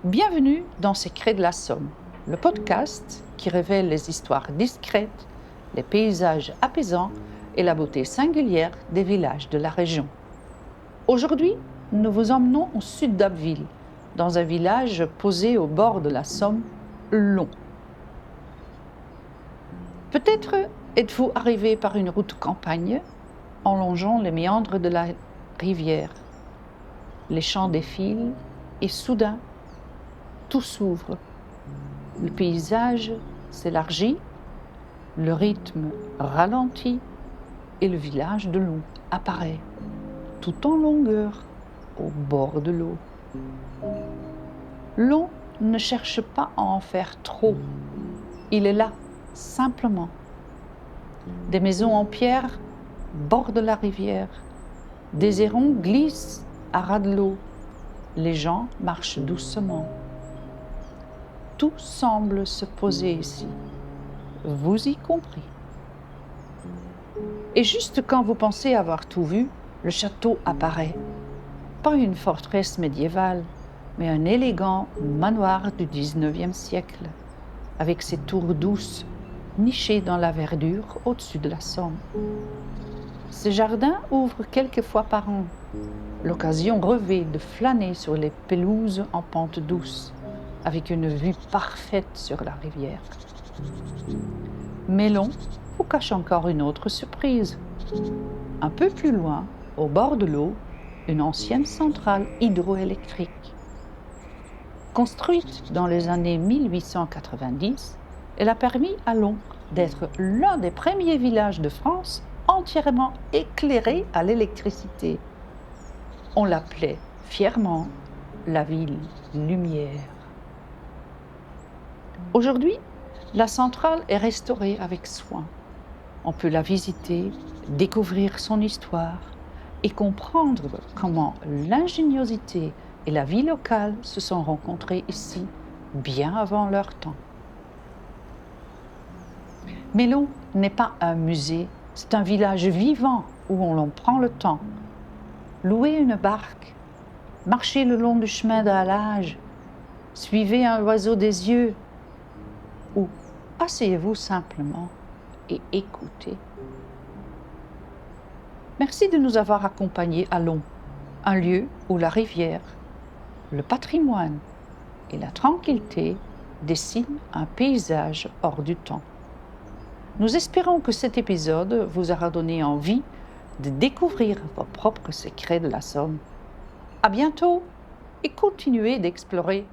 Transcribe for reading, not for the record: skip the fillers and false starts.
Bienvenue dans Secrets de la Somme, le podcast qui révèle les histoires discrètes, les paysages apaisants et la beauté singulière des villages de la région. Aujourd'hui, nous vous emmenons au sud d'Abbeville, dans un village posé au bord de la Somme, Long. Peut-être êtes-vous arrivé par une route campagne en longeant les méandres de la rivière. Les champs défilent et soudain, tout s'ouvre. Le paysage s'élargit, le rythme ralentit et le village de Long apparaît, tout en longueur, au bord de l'eau. Long ne cherche pas à en faire trop, il est là, simplement. Des maisons en pierre bordent la rivière, des hérons glissent à ras de l'eau, les gens marchent doucement. Tout semble se poser ici, vous y compris. Et juste quand vous pensez avoir tout vu, le château apparaît. Pas une forteresse médiévale, mais un élégant manoir du XIXe siècle, avec ses tours douces, nichées dans la verdure au-dessus de la Somme. Ce jardin ouvre quelques fois par an, l'occasion rêvée de flâner sur les pelouses en pente douce, avec une vue parfaite sur la rivière. Mais Long vous cache encore une autre surprise. Un peu plus loin, au bord de l'eau, une ancienne centrale hydroélectrique. Construite dans les années 1890, elle a permis à Long d'être l'un des premiers villages de France entièrement éclairé à l'électricité. On l'appelait fièrement la ville lumière. Aujourd'hui, la centrale est restaurée avec soin. On peut la visiter, découvrir son histoire et comprendre comment l'ingéniosité et la vie locale se sont rencontrées ici bien avant leur temps. Mais Long n'est pas un musée, c'est un village vivant où on prend le temps. Louez une barque, marchez le long du chemin de halage, suivez un oiseau des yeux ou asseyez-vous simplement et écoutez. Merci de nous avoir accompagnés à Long, un lieu où la rivière, le patrimoine et la tranquillité dessinent un paysage hors du temps. Nous espérons que cet épisode vous aura donné envie de découvrir vos propres secrets de la Somme. À bientôt et continuez d'explorer